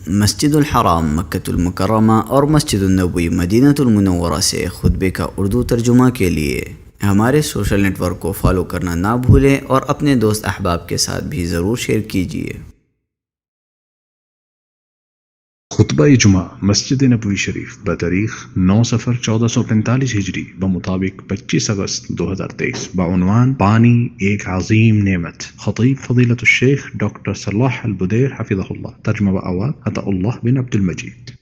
مسجد الحرام مکۃ المکرمہ اور مسجد النبوی مدینہ المنورہ سے خطبے کا اردو ترجمہ کے لیے ہمارے سوشل نیٹ ورک کو فالو کرنا نہ بھولیں اور اپنے دوست احباب کے ساتھ بھی ضرور شیئر کیجیے۔ خطبہ جمعہ مسجد نبوی شریف بتاریخ 9 صفر 1445 ہجری بمطابق 25 اگست 2023 بعنوان پانی ایک عظیم نعمت، خطیب فضیلت الشیخ ڈاکٹر صلاح البدیر حفظہ اللہ، ترجمہ آواز عطا اللہ بن عبد المجید۔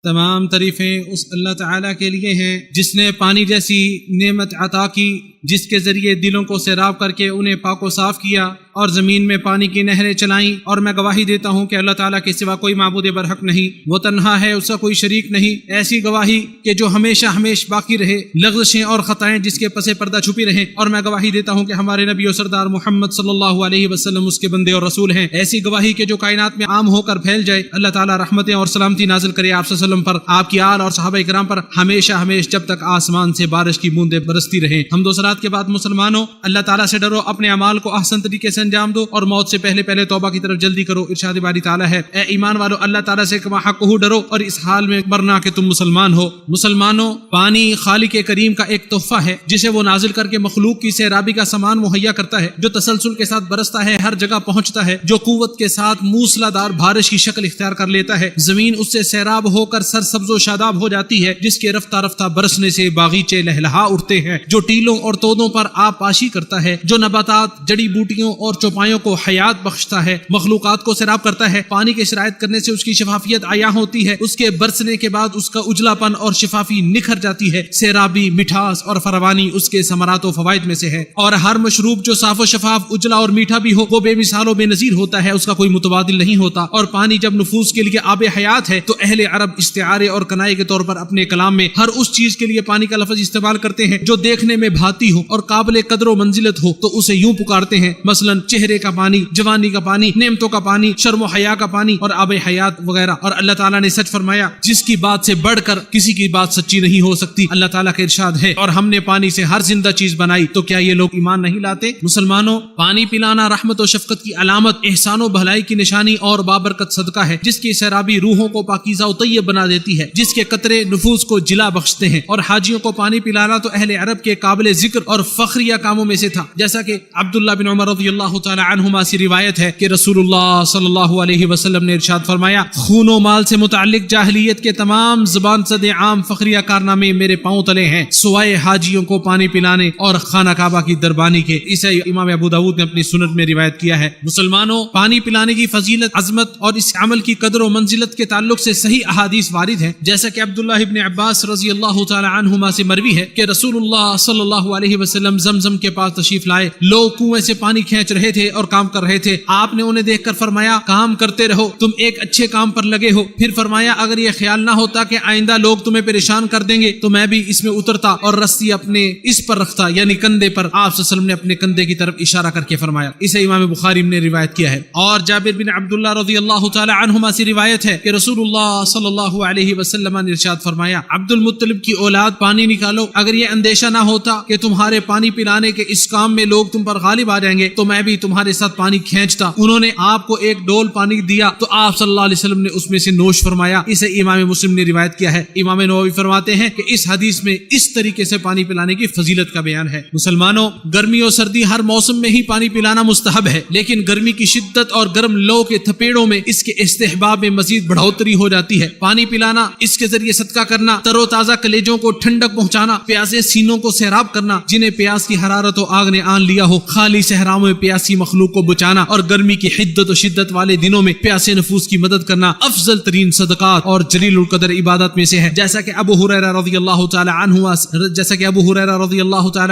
تمام تعریفیں اس اللہ تعالیٰ کے لیے ہیں جس نے پانی جیسی نعمت عطا کی، جس کے ذریعے دلوں کو سیراب کر کے انہیں پاک و صاف کیا اور زمین میں پانی کی نہریں چلائیں، اور میں گواہی دیتا ہوں کہ اللہ تعالیٰ کے سوا کوئی معبود برحق نہیں، وہ تنہا ہے، اس کا کوئی شریک نہیں۔ ایسی گواہی کہ جو ہمیشہ ہمیشہ باقی رہے، لغزشیں اور خطائیں جس کے پس پردہ چھپی رہیں، اور میں گواہی دیتا ہوں کہ ہمارے نبی و سردار محمد صلی اللہ علیہ وسلم اس کے بندے اور رسول ہیں۔ ایسی گواہی کہ جو کائنات میں عام ہو کر پھیل جائے۔ اللہ تعالیٰ رحمتیں اور سلامتی نازل کرے آپ صلی اللہ علیہ وسلم پر، آپ کی آل اور صحابہ کرام پر، ہمیشہ ہمیشہ جب تک آسمان سے بارش کی بوندیں برستی رہیں۔ حمد و ثناء کے بعد مسلمانوں، اللہ تعالیٰ سے ڈرو، اپنے اعمال کو احسن طریقے سے انجام دو اور موت سے پہلے پہلے توبہ کی طرف جلدی کرو۔ ارشاد باری تعالیٰ ہے، اے ایمان والو، اللہ تعالیٰ سے کما حقہ ڈرو اور اس حال میں مرنا کہ تم مسلمان ہو۔ مسلمانوں، پانی خالق کریم کا ایک تحفہ ہے جسے وہ نازل کر کے مخلوق کی سیرابی کا سامان مہیا کرتا ہے، جو تسلسل کے ساتھ برستا ہے، ہر جگہ پہنچتا ہے، جو قوت کے ساتھ موسلا دار بارش کی شکل اختیار کر لیتا ہے۔ زمین اس سے سیراب ہو کر سرسبز و شاداب ہو جاتی ہے، جس کے رفتہ رفتہ برسنے سے باغیچے لہلہا اٹھتے ہیں، جو ٹیلوں اور تودوں پر آب پاشی کرتا ہے، جو نباتات، جڑی بوٹیوں اور چوپایوں کو حیات بخشتا ہے، مخلوقات کو سیراب کرتا ہے۔ پانی کے شرائط کرنے سے اس کی شفافیت عیاں ہوتی ہے، اس کے برسنے کے بعد اس کا اجلا پن اور شفافی نکھر جاتی ہے۔ سیرابی، مٹھاس اور فراوانی اس کے ثمرات و فوائد میں سے ہے، اور ہر مشروب جو صاف و شفاف، اجلا اور میٹھا بھی ہو، وہ بے مثال و بے نظیر ہوتا ہے، اس کا کوئی متبادل نہیں ہوتا۔ اور پانی جب نفوس کے لیے آب حیات ہے، تو اہل عرب استعارے اور کنائے کے طور پر اپنے کلام میں ہر اس چیز کے لیے پانی کا لفظ استعمال کرتے ہیں جو دیکھنے میں بھاتی ہو اور قابل قدر و منزلت ہو، تو اسے یوں پکارتے ہیں، مثلا چہرے کا پانی، جوانی کا پانی، نعمتوں کا پانی، شرم و حیا کا پانی اور آب حیات وغیرہ۔ اور اللہ تعالیٰ نے سچ فرمایا، جس کی بات سے بڑھ کر کسی کی بات سچی نہیں ہو سکتی۔ اللہ تعالیٰ کا ارشاد ہے، اور ہم نے پانی سے ہر زندہ چیز بنائی، تو کیا یہ لوگ ایمان نہیں لاتے؟ مسلمانوں، پانی پلانا رحمت و شفقت کی علامت، احسان و بھلائی کی نشانی اور بابرکت صدقہ ہے، جس کی سیرابی روحوں کو پاکیزہ و طیب بنا دیتی ہے، جس کے قطرے نفوس کو جلا بخشتے ہیں۔ اور حاجیوں کو پانی پلانا تو اہل عرب کے قابل ذکر اور فخریہ کاموں میں سے تھا، جیسا کہ عبداللہ بن عمر رضی اللہ تعالی عنہما سے روایت ہے کہ رسول اللہ صلی اللہ علیہ وسلم نے ارشاد فرمایا، خون و مال سے متعلق جاہلیت کے تمام زبان زد عام فخریہ کارنامے میرے پاؤں تلے ہیں، سوائے حاجیوں کو پانی پلانے اور خانہ کعبہ کی دربانی کے۔ اسے امام ابو داؤد نے اپنی سنن میں روایت کیا ہے۔ مسلمانوں، پانی پلانے کی فضیلت، عظمت اور اس عمل کی قدر و منزلت کے تعلق سے صحیح احادیث وارد ہیں، جیسا کہ عبداللہ ابن عباس رضی اللہ تعالی عنہما سے مروی ہے کہ رسول اللہ صلی اللہ علیہ وسلم زمزم کے پاس تشریف لائے، لوگ کنویں سے پانی کھینچ رہے تھے اور کام کر رہے تھے۔ آپ نے انہیں دیکھ کر فرمایا، کام کرتے رہو، تم ایک اچھے کام پر لگے ہو۔ پھر فرمایا، اگر یہ خیال نہ ہوتا کہ آئندہ لوگ تمہیں پریشان کر دیں گے تو میں بھی اس میں اترتا اور رسی اپنے اس پر رکھتا، یعنی کندھے پر۔ آپ صلی اللہ علیہ وسلم نے اپنے کندھے کی طرف اشارہ کر کے فرمایا۔ اسے امام بخاری نے روایت کیا ہے۔ اور جابر بن عبداللہ رضی اللہ تعالی عنہما سے روایت ہے کہ رسول اللہ صلی اللہ علیہ وسلم نے ارشاد فرمایا، عبد المطلب کی اولاد پانی نکالو، اگر یہ اندیشہ نہ ہوتا کہ تمہارے پانی پلانے کے اس کام میں لوگ تم پر غالب آ جائیں گے تو میں بھی تمہارے ساتھ پانی کھینچتا۔ انہوں نے آپ کو ایک ڈول پانی دیا تو آپ صلی اللہ علیہ وسلم نے اس میں سے نوش فرمایا۔ اسے امام مسلم نے روایت کیا ہے۔ امام نووی فرماتے ہیں کہ اس حدیث میں اس طریقے سے پانی پلانے کی فضیلت کا بیان ہے۔ مسلمانوں، گرمی اور سردی ہر موسم میں ہی پانی پلانا مستحب ہے، لیکن گرمی کی شدت اور گرم لو کے تھپیڑوں میں اس کے استحباب میں مزید بڑھوتری ہو جاتی ہے۔ پانی پلانا، اس کے ذریعے صدقہ کرنا، تر و تازہ کلیجوں کو ٹھنڈک پہنچانا، پیاسے سینوں کو سیراب کرنا، جنہیں پیاس کی حرارت و آگ نے آن لیا ہو، خالی صحراؤں میں پیاسی مخلوق کو بچانا، اور گرمی کی حدت و شدت والے دنوں میں پیاسے نفوس کی مدد کرنا افضل ترین صدقات اور جلیل القدر عبادت میں سے ہے، جیسا کہ ابو ہریرہ رضی اللہ تعالی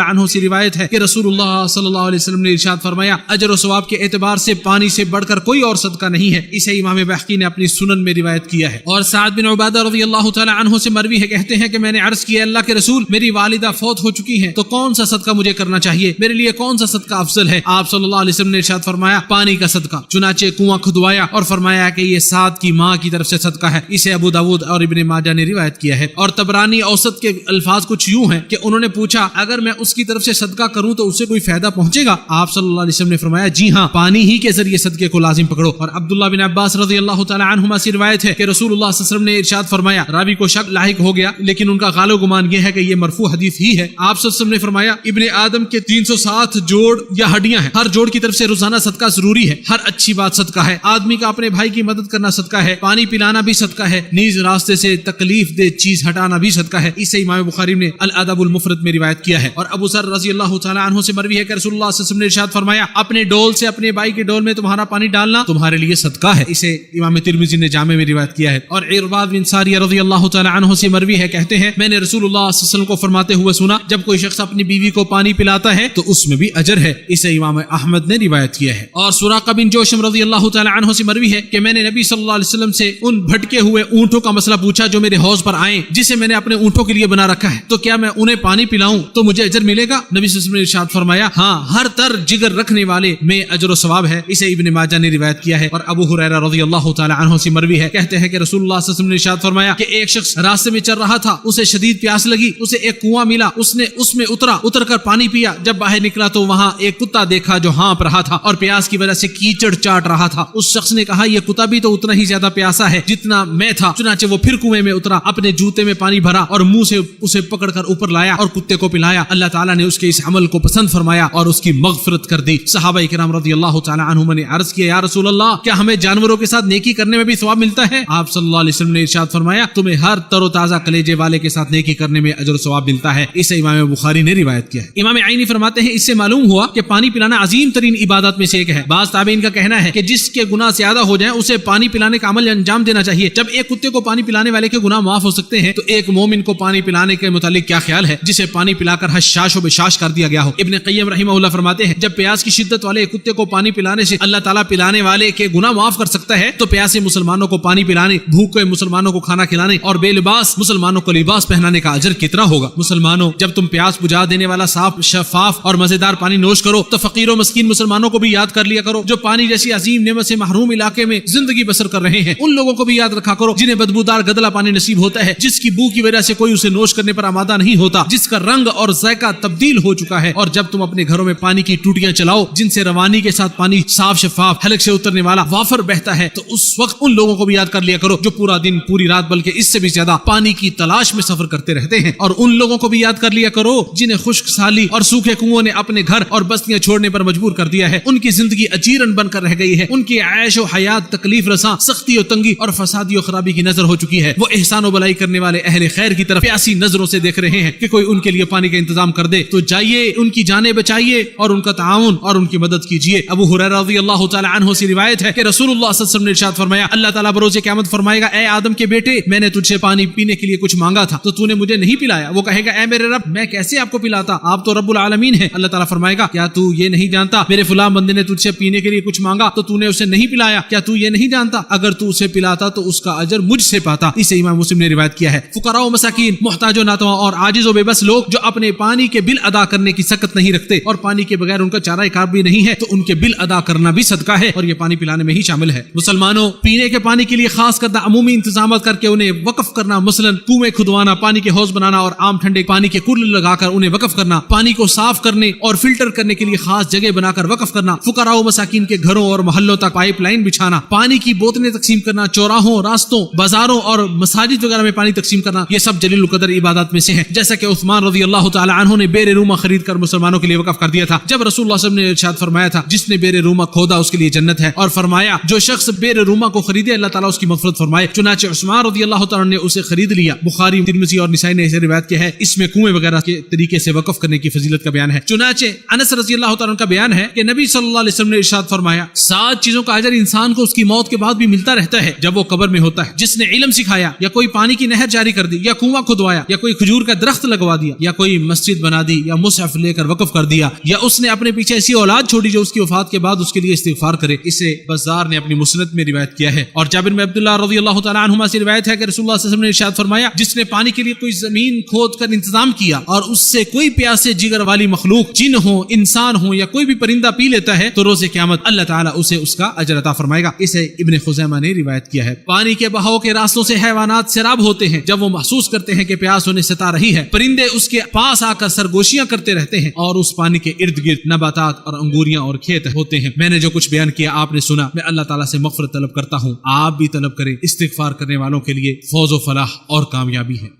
عنہ سے روایت ہے کہ رسول اللہ صلی اللہ علیہ وسلم نے ارشاد فرمایا، اجر و ثواب کے اعتبار سے پانی سے بڑھ کر کوئی اور صدقہ نہیں ہے۔ اسے امام بحقی نے اپنی سنن میں روایت کیا ہے۔ اور سعد بن عبادہ رضی اللہ تعالی عنہ سے مروی ہے، کہتے ہیں کہ میں نے عرض کیا، اللہ کے رسول، میری والدہ فوت ہو چکی ہیں، تو کون کون سا صدقہ مجھے کرنا چاہیے، میرے لیے کون سا صدقہ افضل ہے؟ آپ صلی اللہ علیہ وسلم نے ارشاد فرمایا پانی کا صدقہ، چنانچہ کنواں کھدوایا اور فرمایا کہ یہ سعد کی ماں کی طرف سے صدقہ ہے۔ اسے ابو داؤد اور ابن ماجہ نے روایت کیا ہے۔ اور طبرانی اوسط کے الفاظ کچھ یوں ہیں کہ انہوں نے پوچھا اگر میں اس کی طرف سے صدقہ کروں تو اسے کوئی فائدہ پہنچے گا؟ آپ صلی اللہ علیہ وسلم نے فرمایا جی ہاں، پانی ہی کے ذریعے صدقے کو لازم پکڑو۔ اور عبداللہ بن عباس رضی اللہ تعالی عنہما سے روایت ہے کہ رسول اللہ صلی اللہ علیہ وسلم نے ارشاد فرمایا، راوی کو شک لاحق ہو گیا لیکن ان کا غالب گمان یہ ہے کہ یہ مرفوع حدیث ہی ہے۔ آپ صلی اللہ علیہ وسلم نے فرمایا ابن آدم کے 307 جوڑ یا ہڈیاں ہیں، ہر جوڑ کی طرف سے روزانہ صدقہ ضروری ہے، ہر اچھی بات صدقہ ہے، آدمی کا اپنے بھائی کی مدد کرنا صدقہ ہے، پانی پلانا بھی صدقہ ہے، نیز راستے سے تکلیف دہ چیز ہٹانا بھی صدقہ ہے۔ اسے امام بخاری نے الادب المفرد میں روایت کیا ہے۔ اور ابو ذر رضی اللہ تعالی عنہ سے مروی ہے کہ رسول اللہ صلی اللہ علیہ وسلم نے ارشاد فرمایا اپنے ڈول سے اپنے بھائی کے ڈول میں تمہارا پانی ڈالنا تمہارے لیے صدقہ ہے۔ اسے امام ترمذی نے جامع میں روایت کیا ہے۔ اور عرباض بن ساریہ رضی اللہ تعالی عنہ سے مروی ہے، کہتے ہیں میں نے رسول اللہ صلی اللہ علیہ وسلم کو فرماتے ہوئے سنا جب کوئی شخص اپنی بیوی کو پانی پلاتا ہے تو اس میں بھی اجر ہے۔ اسے امام احمد نے روایت کیا ہے۔ اور سراقہ بن جوشم رضی اللہ تعالی عنہ سے مروی ہے کہ میں نے نبی صلی اللہ علیہ وسلم سے ان بھٹکے ہوئے اونٹوں کا مسئلہ پوچھا جو میرے حوض پر آئیں جسے میں نے اپنے اونٹوں کے لیے بنا رکھا ہے، تو کیا میں انہیں پانی پلاؤں تو مجھے اجر ملے گا؟ نبی صلی اللہ علیہ وسلم نے ارشاد فرمایا ہاں، ہر تر جگر رکھنے والے میں اجر و ثواب ہے۔ اسے ابن ماجہ نے روایت کیا ہے۔ اور ابو ہریرہ رضی اللہ تعالی عنہ سے مروی ہے، کہتے ہیں کہ رسول اللہ صلی اللہ علیہ وسلم نے ارشاد فرمایا کہ ایک شخص راستے میں چل رہا تھا، اسے شدید پیاس لگی، اسے ایک کنواں ملا، اس نے اس میں اتر کر پانی پیا، جب باہر نکلا تو وہاں ایک کتا دیکھا جو ہانپ رہا تھا اور پیاس کی وجہ سے کیچڑ چاٹ رہا تھا۔ اس شخص نے کہا یہ کتا بھی تو اتنا ہی زیادہ پیاسا ہے جتنا میں تھا، چنانچہ وہ پھر کنویں میں اترا، اپنے جوتے میں پانی بھرا اور منہ سے اسے پکڑ کر اوپر لایا اور کتے کو پلایا۔ اللہ تعالیٰ نے اس کے اس عمل کو پسند فرمایا اور اس کی مغفرت کر دی۔ صحابہ کرام رضی اللہ تعالی عنہم نے عرض کیا یا رسول اللہ کیا ہمیں جانوروں کے ساتھ نیکی کرنے میں بھی ثواب ملتا ہے؟ آپ صلی اللہ علیہ وسلم نے ارشاد فرمایا تمہیں ہر تر و تازہ کلیجے والے کے ساتھ نیکی کرنے میں اجر و ثواب ملتا ہے۔ اسے امام بخاری نے روایت کیا ہے۔ امام عینی فرماتے ہیں اس سے معلوم ہوا کہ پانی پلانا عظیم ترین عبادت میں سے ایک ہے۔ بعض تابعین کا کہنا ہے کہ جس کے گناہ زیادہ ہو جائیں اسے پانی پلانے کا عمل انجام دینا چاہیے۔ جب ایک کتے کو پانی پلانے والے کے گناہ معاف ہو سکتے ہیں تو ایک مومن کو پانی پلانے کے متعلق کیا خیال ہے جسے پانی پلا کر حشاش و بشاش کر دیا گیا ہو؟ ابن قیم رحمہ اللہ فرماتے ہیں جب پیاس کی شدت والے کتے کو پانی پلانے سے اللہ تعالیٰ پلانے والے کے گناہ معاف کر سکتا ہے تو پیاسے مسلمانوں کو پانی پلانے، بھوکے مسلمانوں کو کھانا کھلانے اور بے لباس مسلمانوں کو لباس پہنانے کا اجر کتنا ہوگا؟ مسلمانوں جب تم پیاس بجھا دینے والا صاف شفاف اور مزیدار پانی نوش کرو تو فقیر و مسکین مسلمانوں کو بھی یاد کر لیا کرو جو پانی جیسی عظیم نعمت سے محروم علاقے میں زندگی بسر کر رہے ہیں۔ ان لوگوں کو بھی یاد رکھا کرو جنہیں بدبودار گدلا پانی نصیب ہوتا ہے، جس کی بو کی وجہ سے کوئی اسے نوش کرنے پر آمادہ نہیں ہوتا، جس کا رنگ اور ذائقہ تبدیل ہو چکا ہے۔ اور جب تم اپنے گھروں میں پانی کی ٹوٹیاں چلاؤ جن سے روانی کے ساتھ پانی صاف شفاف حلق سے اترنے والا وافر بہتا ہے تو اس وقت ان لوگوں کو بھی یاد کر لیا کرو جو پورا دن پوری رات بلکہ اس سے بھی زیادہ پانی کی تلاش میں سفر کرتے رہتے ہیں۔ اور ان لوگوں کو بھی یاد کر لیا کرو جنہیں خشک سالی اور سوکھے کنووں نے اپنے گھر اور بستیاں چھوڑنے پر مجبور کر دیا ہے، ان کی زندگی اجیرن بن کر رہ گئی ہے، ان کی عیش و حیات تکلیف رساں، سختی و تنگی اور فسادی و خرابی کی نظر ہو چکی ہے۔ وہ احسان و بلائی کرنے والے اہل خیر کی طرف پیاسی نظروں سے دیکھ رہے ہیں کہ کوئی ان کے لیے پانی کا انتظام کر دے، تو جائیے ان کی جانیں بچائیے اور ان کا تعاون اور ان کی مدد کیجیے۔ ابو ہریرہ رضی اللہ تعالی عنہ سے روایت ہے کہ رسول اللہ صلی اللہ علیہ وسلم نے ارشاد فرمایا اللہ تعالیٰ بروز قیامت فرمائے گا اے آدم کے بیٹے میں نے تجھ سے پانی پینے کے لیے کچھ مانگا تھا تو تو نے مجھے نہیں پلایا۔ وہ کہے گا اے میرے رب میں کیسے آپ کو پلاتا، آپ تو رب العالمین ہیں۔ اللہ تعالیٰ فرمائے گا کیا تو یہ نہیں جانتا میرے فلاں بندے نے تجھ سے پینے کے لیے کچھ مانگا تو تو نے اسے نہیں پلایا؟ کیا تو یہ نہیں جانتا اگر تو اسے پلاتا تو اس کا اجر مجھ سے پاتا؟ اسے امام مسلم نے روایت کیا ہے۔ فقراء و مساکین، محتاج و ناتواں اور عاجز و بے بس لوگ جو اپنے پانی کے بل ادا کرنے کی سکت نہیں رکھتے اور پانی کے بغیر ان کا چارہ کار بھی نہیں ہے تو ان کے بل ادا کرنا بھی صدقہ ہے اور یہ پانی پلانے میں ہی شامل ہے۔ مسلمانوں پینے کے پانی کے لیے خاص کردہ عمومی انتظامات کر کے انہیں وقف کرنا، مثلا کنویں کھدوانا، پانی کے حوض بنانا اور عام ٹھنڈے پانی کے کولر لگا کر انہیں وقف کرنا، پانی کو صاف کرنے اور فلٹر کرنے کے لیے خاص جگہ بنا کر وقف کرنا، فقراء و مساکین کے گھروں اور محلوں تک پائپ لائن بچھانا، پانی کی بوتلیں تقسیم کرنا، چوراہوں، راستوں، بازاروں اور مساجد وغیرہ میں پانی تقسیم کرنا، یہ سب جلیل القدر عبادات میں سے ہیں۔ جیسا کہ عثمان رضی اللہ تعالی عنہ نے بیر روما خرید کر مسلمانوں کے لیے وقف کر دیا تھا، جب رسول اللہ صلی اللہ علیہ وسلم نے ارشاد فرمایا تھا جس نے بیر روما کھودا اس کے لیے جنت ہے، اور فرمایا جو شخص بیر روما کو خریدے اللہ تعالیٰ اس کی مغفرت فرمائے۔ چنانچہ عثمان رضی اللہ تعالیٰ نے اسے خرید لیا۔ بخاری، ترمذی اور نسائی نے اسے روایت کیا ہے۔ اس میں کنویں وغیرہ کے طریقے سے وقف کرنے کی فضیلت کا بیان ہے۔ چنانچہ انس رضی اللہ تعالیٰ کا بیان ہے کہ نبی صلی اللہ علیہ وسلم نے ارشاد فرمایا 7 چیزوں کا اجر انسان کو اس کی موت کے بعد بھی ملتا رہتا ہے جب وہ قبر میں ہوتا ہے: جس نے علم سکھایا، یا کوئی پانی کی نہر جاری کر دی، یا کنواں کھدوایا، یا کوئی کھجور کا درخت لگوا دیا، یا کوئی مسجد بنا دی، یا مصحف لے کر وقف کر دیا، یا اس نے اپنے پیچھے ایسی اولاد چھوڑی جو اس کی وفات کے بعد اس کے لیے استغفار کرے۔ اسے بزار نے اپنی مسند میں روایت کیا ہے۔ اور جابر بن عبداللہ رضی اللہ تعالیٰ عنہما سے روایت ہے کہ رسول اللہ صلی اللہ علیہ وسلم نے ارشاد فرمایا جس نے پانی کے لیے کوئی زمین کھود کر انتظام کیا اور اس سے کوئی پیاسے جگر والی مخلوق جن ہو انسان ہو یا کوئی بھی پرندہ پی لیتا ہے تو روز قیامت اللہ تعالیٰ اسے اس کا اجر عطا فرمائے گا. اسے ابن خزیمہ نے روایت کیا ہے. پانی کے بہاؤ کے راستوں سے حیوانات سیراب ہوتے ہیں. جب وہ محسوس کرتے ہیں کہ پیاس انہیں ستا رہی ہے پرندے اس کے پاس آ کر سرگوشیاں کرتے رہتے ہیں اور اس پانی کے ارد گرد نباتات اور انگوریاں اور کھیت ہوتے ہیں. میں نے جو کچھ بیان کیا آپ نے سنا. میں اللہ تعالیٰ سے مغفرت طلب کرتا ہوں. آپ بھی طلب کریں. استغفار کرنے والوں کے لیے فوز و فلاح اور کامیابی ہے.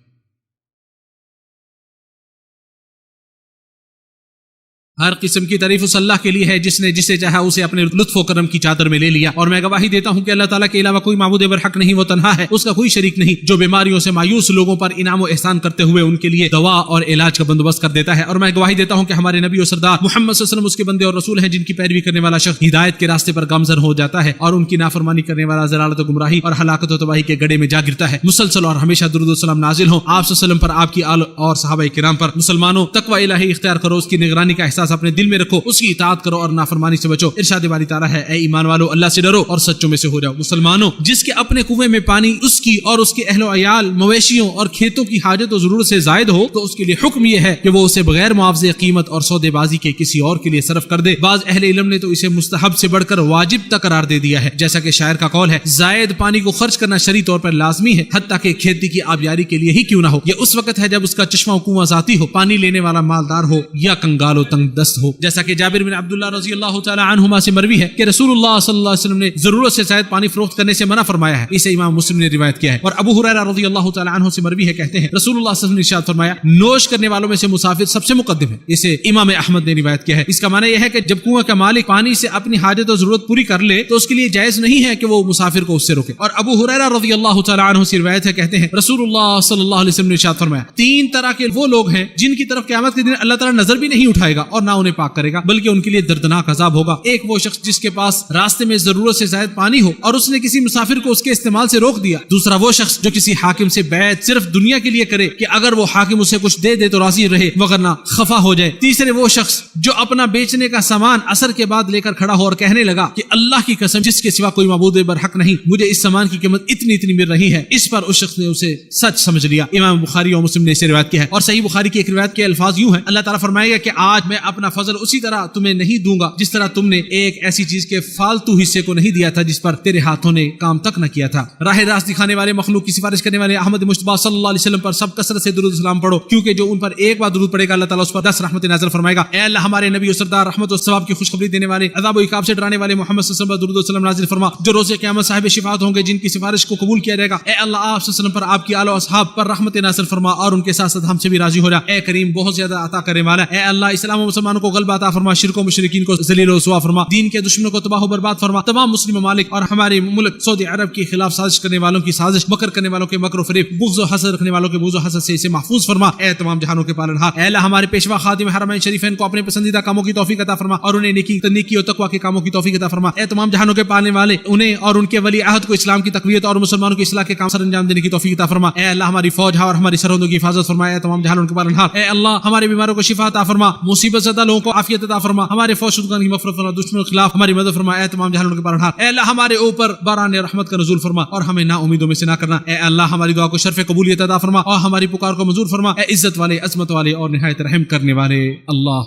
ہر قسم کی تعریف اس اللہ کے لیے ہے جس نے جسے چاہا اسے اپنے لطف و کرم کی چادر میں لے لیا. اور میں گواہی دیتا ہوں کہ اللہ تعالیٰ کے علاوہ کوئی معبود برحق نہیں. وہ تنہا ہے, اس کا کوئی شریک نہیں, جو بیماریوں سے مایوس لوگوں پر انعام و احسان کرتے ہوئے ان کے لیے دوا اور علاج کا بندوبست کر دیتا ہے. اور میں گواہی دیتا ہوں کہ ہمارے نبی و سردار محمد صلی اللہ علیہ وسلم اس کے بندے اور رسول ہیں جن کی پیروی کرنے والا شخص ہدایت کے راستے پر گامزن ہو جاتا ہے اور ان کی نافرمانی کرنے والا ضلالت و گمراہی اور ہلاکت و تباہی کے گڑھے میں جا گرتا ہے. مسلسل اور ہمیشہ درود و سلام نازل ہو آپ صلی اللہ علیہ وسلم پر, آپ کی آل اور صحابہ کرام پر. مسلمانوں تقوی الہی اختیار کرو, اس کی نگرانی کا احساس اپنے دل میں رکھو, اس کی اطاعت کرو اور نافرمانی سے بچو. ارشاد باری تعالیٰ ہے اے ایمان والو اللہ سے ڈرو اور سچوں میں سے ہو جاؤ. مسلمانوں جس کے اپنے کنویں میں پانی اس کی اور اس کے اہل و عیال مویشیوں اور کھیتوں کی حاجت و ضرورت سے زائد ہو تو اس کے لیے حکم یہ ہے کہ وہ اسے بغیر معاوضے قیمت اور سودے بازی کے کسی اور کے لیے صرف کر دے. بعض اہل علم نے تو اسے مستحب سے بڑھ کر واجب تک قرار دے دیا ہے, جیسا کہ شاعر کا قول ہے زائد پانی کو خرچ کرنا شرعی طور پر لازمی ہے حتیٰ کہ کھیتی کی آبیاری کے لیے ہی کیوں نہ ہو. یہ اس وقت ہے جب اس کا چشمہ و کنواں ذاتی ہو, پانی لینے والا مالدار ہو یا کنگال و تنگ دست ہو. جیسا کہ جابر بن عبداللہ رضی اللہ تعالی عنہما سے مروی ہے کہ رسول اللہ صلی اللہ علیہ وسلم نے ضرورت سے زائد پانی فروخت کرنے سے منع فرمایا ہے. اسے امام مسلم نے روایت کیا ہے. اور ابو ہریرہ رضی اللہ تعالی عنہ سے مروی ہے, کہتے ہیں رسول اللہ صلی اللہ علیہ وسلم نے ارشاد فرمایا نوش کرنے والوں میں سے مسافر سب سے مقدم ہے. اسے امام احمد نے روایت کیا ہے. اس کا معنی یہ ہے کہ جب کنواں کا مالک پانی سے اپنی حاجت و ضرورت پوری کر لے تو اس کے لیے جائز نہیں ہے کہ وہ مسافر کو اس سے روکے. اور ابو ہریرہ رضی اللہ تعالی عنہ سے روایت ہے, کہتے ہیں رسول اللہ صلی اللہ علیہ وسلم نے ارشاد فرمایا تین طرح کے وہ لوگ ہیں جن کی طرف قیامت کے دن اللہ تعالی نظر بھی نہیں اٹھائے گا اور نہ انہیں پاک کرے گا بلکہ ان کے لیے دردناک عذاب ہوگا. ایک وہ شخص جس کے پاس راستے میں ضرورت سے زائد پانی ہو اور اس نے کسی مسافر کو اس کے استعمال سے روک دیا. دوسرا وہ شخص جو کسی حاکم سے بیعت صرف دنیا کے لیے کرے کہ اگر وہ حاکم اسے کچھ دے دے تو راضی رہے وگرنہ خفا ہو جائے. تیسرے وہ شخص جو اپنا بیچنے کا سامان عصر کے بعد لے کر کھڑا ہو اور کہنے لگا کہ اللہ کی قسم جس کے سوا کوئی معبود برحق نہیں, مجھے اس سامان کی قیمت اتنی مل رہی ہے. اس پر اس شخص نے اسے سچ سمجھ لیا. امام بخاری اور مسلم نے اسے روایت کیا ہے. اور صحیح بخاری کی ایک روایت کے الفاظ یوں ہیں, اللہ تعالیٰ فرمائے گا کہ آج میں اپنا فضل اسی طرح تمہیں نہیں دوں گا جس طرح تم نے ایک ایسی چیز کے فالتو حصے کو نہیں دیا تھا جس پر تیرے ہاتھوں نے کام تک نہ کیا تھا. راہ راست دکھانے والے, مخلوق کی سفارش کرنے والے احمد مصطفیٰ صلی اللہ علیہ وسلم پر سب کثرت سے درود و سلام پڑھو, کیونکہ جو ان پر ایک بار درود پڑے گا اللہ تعالیٰ اس پر 10 رحمت نازل فرمائے گا. اے اللہ ہمارے نبی و سردار رحمت و ثواب کی خوشخبری دینے والے, عذاب و عقاب سے ڈرانے والے محمد صلی اللہ علیہ وسلم پر درود و سلام نازل فرما, جو روز قیامت صاحب شفاعت ہوں گے جن کی سفارش کو قبول کیا جائے گا. اے اللہ آپ صلی اللہ علیہ وسلم پر, آپ کی آل و اصحاب پر رحمت نازل فرما اور ان کے ساتھ ساتھ ہم سے بھی راضی ہو جا. اے کریم بہت زیادہ عطا کرنے والا, اے اللہ اسلام و مسلمانوں کو غلبہ عطا فرما, شرک و مشرکین کو ذلیل و رسوا فرما, دین کے دشمنوں کو تباہ و برباد فرما. تمام مسلم ممالک اور ہمارے ملک سعودی عرب کے خلاف سازش کرنے والوں کی سازش, مکر کرنے والوں کے مکر و فریب, بغض و حسد رکھنے والوں کے بغض و حسد سے اسے محفوظ فرما. اے تمام جہانوں کے پالنہار, اے اللہ ہمارے پیشوا خادم حرمین شریفین کو اپنے پسندیدہ کاموں کی توفیق عطا فرما اور انہیں نیکی اور تقوی کے کاموں کی توفیق عطا فرما. اے تمام جہانوں کے پالنے والے, انہیں اور ان کے ولی عہد کو اسلام کی تقویت اور مسلمانوں کی اصلاح کے کام سر انجام دینے کی توفیق عطا فرما. اے اللہ ہماری فوج اور ہماری سرحدوں کی حفاظت فرما. اے تمام جہانوں کے پالنہار, اے اللہ ہمارے بیماروں کو شفا عطا فرما, مصیبت زدہ لوگوں کو عافیت عطا فرما, ہمارے فوج شدگان کی مغفرت فرما, دشمنوں کے خلاف ہماری مدد فرما. اے تمام جہانوں کے پالنہار, اے اللہ ہمارے اوپر باران رحمت کا نزول فرما اور ہمیں نا امیدوں میں سے نہ کرنا. اے اللہ ہماری دعا کو شرف قبولیت عطا فرما اور ہماری پکار کو منظور فرما. اے عزت والے, عظمت والے اور نہایت رحم کرنے والے اللہ.